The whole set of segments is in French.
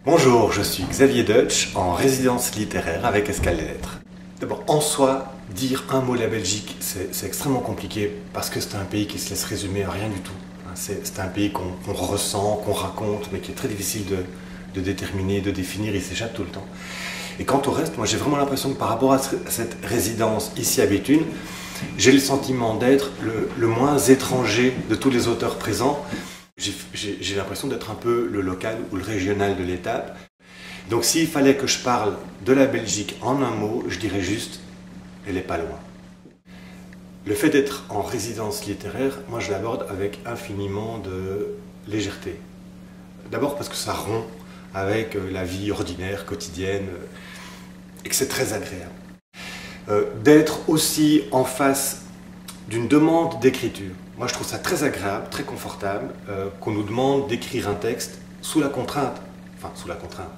Bonjour, je suis Xavier Deutsch, en résidence littéraire avec Escale des Lettres. D'abord, en soi, dire un mot de la Belgique, c'est extrêmement compliqué parce que c'est un pays qui se laisse résumer à rien du tout. C'est un pays qu'on ressent, qu'on raconte, mais qui est très difficile de déterminer, de définir, il s'échappe tout le temps. Et quant au reste, moi j'ai vraiment l'impression que par rapport à cette résidence ici à Béthune, j'ai le sentiment d'être le moins étranger de tous les auteurs présents. J'ai l'impression d'être un peu le local ou le régional de l'étape. Donc s'il fallait que je parle de la Belgique en un mot, je dirais juste « elle n'est pas loin ». Le fait d'être en résidence littéraire, moi je l'aborde avec infiniment de légèreté. D'abord parce que ça rompt avec la vie ordinaire, quotidienne, et que c'est très agréable. D'être aussi en face d'une demande d'écriture. Moi je trouve ça très agréable, très confortable, qu'on nous demande d'écrire un texte sous la contrainte. Enfin, sous la contrainte.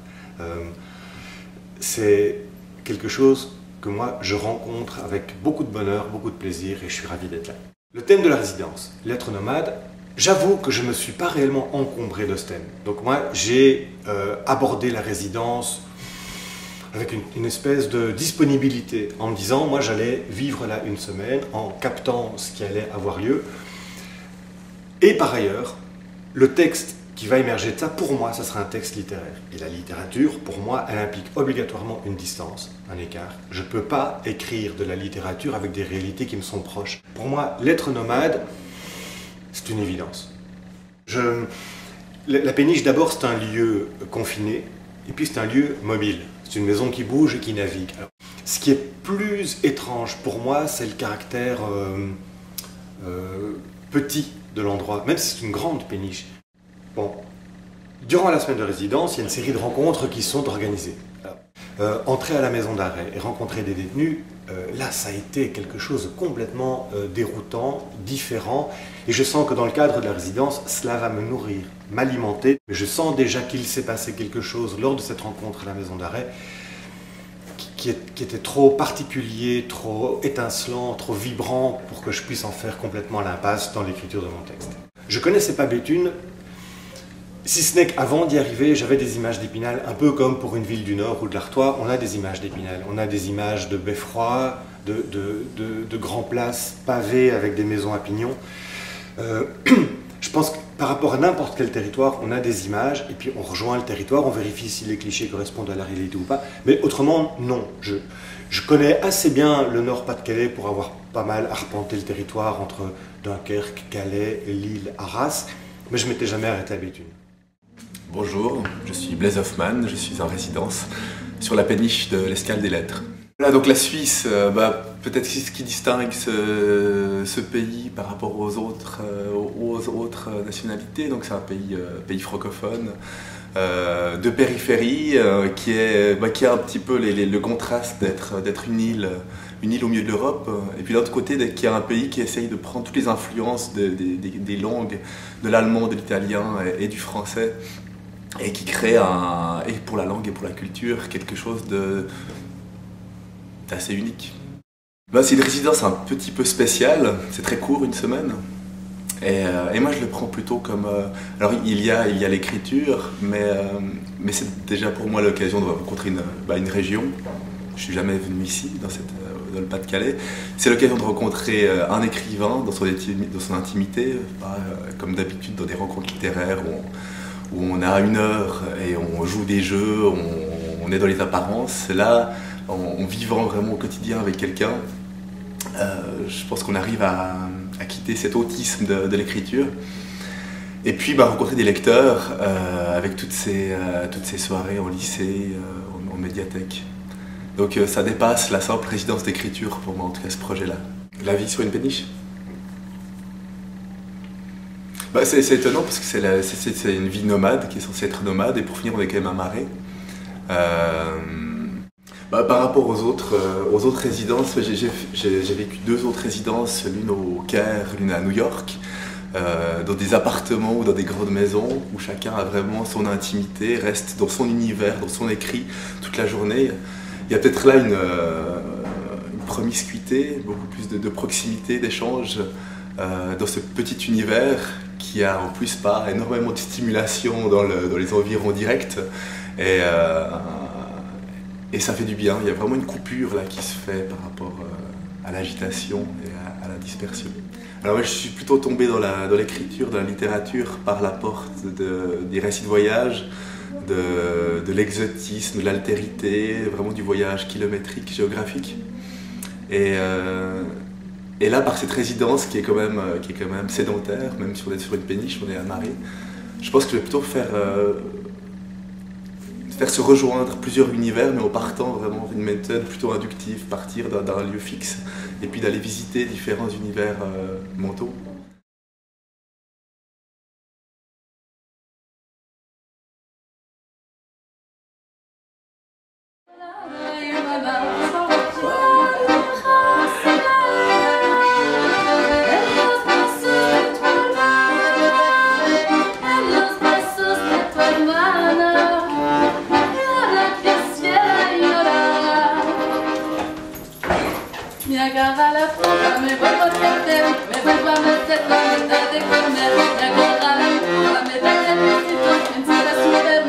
C'est quelque chose que moi je rencontre avec beaucoup de bonheur, beaucoup de plaisir et je suis ravi d'être là. Le thème de la résidence, l'être nomade, j'avoue que je ne me suis pas réellement encombré de ce thème. Donc moi j'ai abordé la résidence avec une espèce de disponibilité en me disant moi j'allais vivre là une semaine en captant ce qui allait avoir lieu. Et par ailleurs, le texte qui va émerger de ça, pour moi, ça sera un texte littéraire. Et la littérature, pour moi, elle implique obligatoirement une distance, un écart. Je ne peux pas écrire de la littérature avec des réalités qui me sont proches. Pour moi, l'être nomade, c'est une évidence. La péniche, d'abord, c'est un lieu confiné, et puis c'est un lieu mobile. C'est une maison qui bouge et qui navigue. Alors, ce qui est plus étrange pour moi, c'est le caractère petit de l'endroit, même si c'est une grande péniche. Bon, durant la semaine de résidence, il y a une série de rencontres qui sont organisées. Entrer à la maison d'arrêt et rencontrer des détenus, là ça a été quelque chose de complètement déroutant, différent, et je sens que dans le cadre de la résidence, cela va me nourrir, m'alimenter. Mais je sens déjà qu'il s'est passé quelque chose lors de cette rencontre à la maison d'arrêt qui était trop particulier, trop étincelant, trop vibrant pour que je puisse en faire complètement l'impasse dans l'écriture de mon texte. Je ne connaissais pas Béthune, si ce n'est qu'avant d'y arriver, j'avais des images d'Épinal, un peu comme pour une ville du Nord ou de l'Artois, on a des images d'Épinal, on a des images de beffroi, de grandes places pavées avec des maisons à pignons. Je pense que par rapport à n'importe quel territoire, on a des images, et puis on rejoint le territoire, on vérifie si les clichés correspondent à la réalité ou pas, mais autrement, non. Je connais assez bien le Nord-Pas-de-Calais pour avoir pas mal arpenté le territoire entre Dunkerque, Calais, Lille, Arras, mais je ne m'étais jamais arrêté à Béthune. Bonjour, je suis Blaise Hoffman, je suis en résidence sur la péniche de l'Escale des Lettres. Là, donc la Suisse, peut-être ce qui distingue ce pays par rapport aux autres nationalités, donc c'est un pays francophone, de périphérie, qui a un petit peu le contraste d'être une île au milieu de l'Europe, et puis de l'autre côté, qui est un pays qui essaye de prendre toutes les influences des langues, de l'allemand, de l'italien et du français, et qui crée, et pour la langue et pour la culture, quelque chose d'assez unique. C'est une résidence un petit peu spéciale, c'est très court, une semaine. Et moi je le prends plutôt comme... alors il y a l'écriture, mais c'est déjà pour moi l'occasion de rencontrer une région. Je ne suis jamais venu ici, dans le Pas-de-Calais. C'est l'occasion de rencontrer un écrivain dans son intimité, comme d'habitude dans des rencontres littéraires où on a une heure et on joue des jeux, on est dans les apparences. Là, en vivant vraiment au quotidien avec quelqu'un, je pense qu'on arrive à quitter cet autisme de l'écriture. Et puis rencontrer des lecteurs avec toutes ces soirées en lycée, en médiathèque. Donc ça dépasse la simple résidence d'écriture pour moi, en tout cas ce projet-là. La vie sur une péniche. C'est étonnant parce que c'est une vie nomade qui est censée être nomade, et pour finir on est quand même amarré. Par rapport aux autres résidences, j'ai vécu 2 autres résidences, l'une au Caire, l'une à New York, dans des appartements ou dans des grandes maisons où chacun a vraiment son intimité, reste dans son univers, dans son écrit toute la journée. Il y a peut-être là une promiscuité, beaucoup plus de proximité, d'échange dans ce petit univers qui a en plus pas énormément de stimulation dans les environs directs. Et ça fait du bien. Il y a vraiment une coupure là qui se fait par rapport à l'agitation et à la dispersion. Alors moi, je suis plutôt tombé dans l'écriture, dans la littérature, par la porte des récits de voyage, de l'exotisme, de l'altérité, vraiment du voyage kilométrique, géographique. Et là, par cette résidence qui est quand même sédentaire, même si on est sur une péniche, on est à Maré, je pense que je vais plutôt faire se rejoindre plusieurs univers, mais en partant vraiment d'une méthode plutôt inductive, partir d'un lieu fixe et puis d'aller visiter différents univers mentaux. Mi agarra la puta, me vuelvo a meter, me vuelvo a meter la mitad de comer. Me agarra la puta, me da el besito, en su super,